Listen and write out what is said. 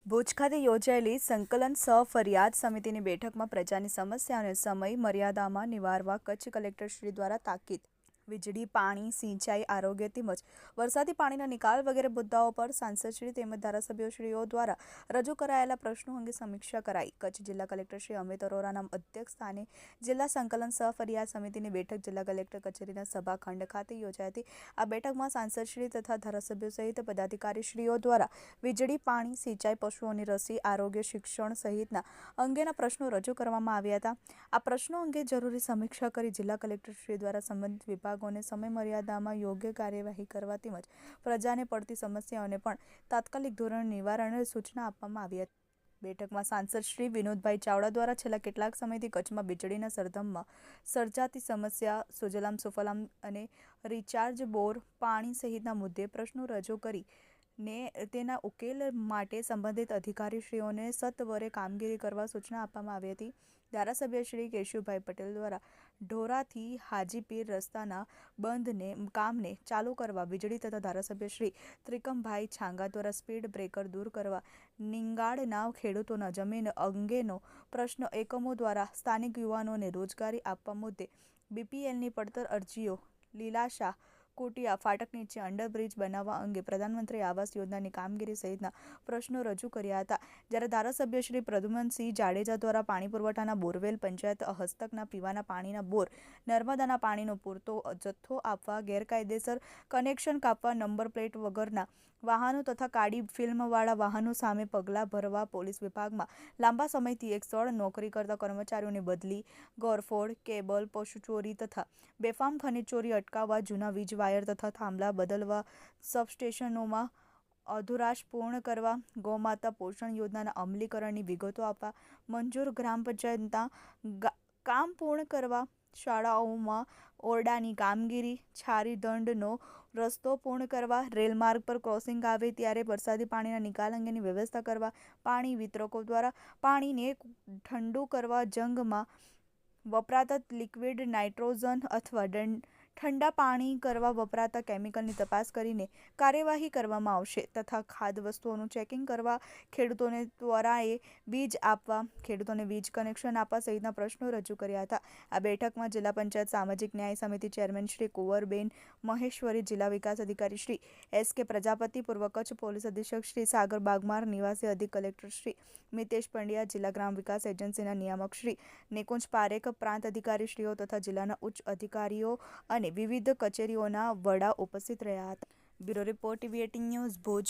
ભુજ ખાતે યોજાયેલી સંકલન ફરિયાદ સમિતિની બેઠકમાં પ્રજાની સમસ્યાઓને સમય મર્યાદામાં નિવારવા કચ્છ કલેક્ટરશ્રી દ્વારા તાકીદ. વીજળી, પાણી, સિંચાઈ, આરોગ્ય તેમજ વરસાદી પાણીના નિકાલ વગેરે મુદ્દાઓ પર સાંસદશ્રી તેમજ ધારાસભ્યશ્રીઓ દ્વારા રજૂ કરાયેલા પ્રશ્નો અંગે સમીક્ષા કરાઈ. કચ્છ જિલ્લા કલેક્ટર શ્રી અમિત અરોરાના અધ્યક્ષસ્થાને જિલ્લા સંકલન ફરિયાદ સમિતિની બેઠક જિલ્લા કલેક્ટર કચેરીના સભાખંડ ખાતે યોજાઈ હતી. આ બેઠકમાં સાંસદશ્રી તથા ધારાસભ્યો સહિત પદાધિકારીશ્રીઓ દ્વારા વીજળી, પાણી, સિંચાઈ, પશુઓની રસી, આરોગ્ય, શિક્ષણ સહિતના અંગેના પ્રશ્નો રજૂ કરવામાં આવ્યા હતા. આ પ્રશ્નો અંગે જરૂરી સમીક્ષા કરી જિલ્લા કલેક્ટરશ્રી દ્વારા સંબંધિત વિભાગોને સમય મર્યાદામાં યોગ્ય કાર્યવાહી કરવા તેમજ પ્રજાને પડતી સમસ્યાઓને પણ તાત્કાલિક ધોરણે નિવારણની સૂચના આપવામાં આવી હતી. બેઠકમાં સાંસદ શ્રી વિનોદભાઈ ચાવડા દ્વારા છેલ્લા કેટલાક સમયથી કચ્છમાં વીજળીના સરધમમાં સર્જાતી સમસ્યા, સુજલામ સુફલામ અને રિચાર્જ બોર, પાણી સહિતના મુદ્દે પ્રશ્નો રજૂ કરી ને તેના ઉકેલ માટે સંબંધિત અધિકારીશ્રીઓને સત્વરે કામગીરી કરવા સૂચના આપવામાં આવી હતી. ધારાસભ્ય શ્રી કેશુભાઈ પટેલ દ્વારા ઢોરાથી હાજીપીર રસ્તાના બંધને કામને ચાલુ કરવા, વીજળી તથા ધારાસભ્ય શ્રી ત્રિકમભાઈ છાંગા દ્વારા સ્પીડ બ્રેકર દૂર કરવા, નિંગાળના ખેડૂતોના જમીન અંગેનો પ્રશ્ન એકમો દ્વારા સ્થાનિક યુવાનોને રોજગારી આપવા મુદ્દે બીપીએલની પડતર અરજીઓ, લીલાશાહ કોટિયા ફાટક નીચે અંડરબ્રિજ બનાવવા અંગે પ્રધાનમંત્રી આવાસ યોજનાની કામગીરી સહિતના પ્રશ્નો રજૂ કર્યા હતા. જ્યારે ધારાસભ્ય શ્રી પ્રદ્યુમનસિંહ જાડેજા દ્વારા પાણી પુરવઠાના બોરવેલ, પંચાયત હસ્તકના પીવાના પાણીના બોર, નર્મદાના પાણીનો પૂરતો જથ્થો આપવા, ગેરકાયદેસર કનેક્શન કાપવા, નંબર પ્લેટ વગરના વાહનો તથા કાળી ફિલ્મવાળા વાહનો સામે પગલાં ભરવા, પોલીસ વિભાગમાં લાંબા સમયથી એક સ્થળ નોકરી કરતા કર્મચારીઓની બદલી, ગોરફોડ, કેબલ, પશુચોરી તથા બેફામ ખનીજ ચોરી અટકાવવા, જૂના વીજ વાયર તથા થાંભલા બદલવા, સબસ્ટેશનોમાં અધુરાશ પૂર્ણ કરવા, ગૌમાતા પોષણ યોજનાના અમલીકરણની વિગતો આપવા, મંજૂર ગ્રામ પંચાયતના કામ પૂર્ણ કરવા, શાળાઓમાં ઓરડાની કામગીરી, છારી દંડનો રસ્તો પૂર્ણ કરવા, રેલમાર્ગ પર ક્રોસિંગ આવે ત્યારે વરસાદી પાણીના નિકાલ અંગેની વ્યવસ્થા કરવા, પાણી વિતરકો દ્વારા પાણીને ઠંડુ કરવા, જંગમાં વપરાતા લિક્વિડ નાઇટ્રોજન અથવા ઠંડા પાણી કરવા વપરાતા કેમિકલની તપાસ કરીને કાર્યવાહી કરવામાં આવશે તથા ખાદ્ય વસ્તુઓનું ચેકિંગ કરવા, ખેડૂતોને ત્વરાએ વીજ આપવા, ખેડૂતોને વીજ કનેક્શન આપવા સહિતના પ્રશ્નો રજૂ કર્યા હતા. આ બેઠકમાં જિલ્લા પંચાયત સામાજિક ન્યાય સમિતિ ચેરમેન શ્રી કુંવરબેન મહેશ્વરી, જિલ્લા વિકાસ અધિકારી શ્રી એસ.કે. પ્રજાપતિ, પૂર્વ કચ્છ પોલીસ અધિક્ષક શ્રી સાગર બાગમાર, નિવાસી અધિક કલેક્ટર શ્રી મિતેશ પંડ્યા, જિલ્લા ગ્રામ વિકાસ એજન્સીના નિયામક શ્રી નિકુંજ પારેખ, પ્રાંત અધિકારીશ્રીઓ તથા જિલ્લાના ઉચ્ચ અધિકારીઓ અને વિવિધ કચેરીઓના વડા ઉપસ્થિત રહ્યા હતા. Bureau report, TV18 news, Bhuj.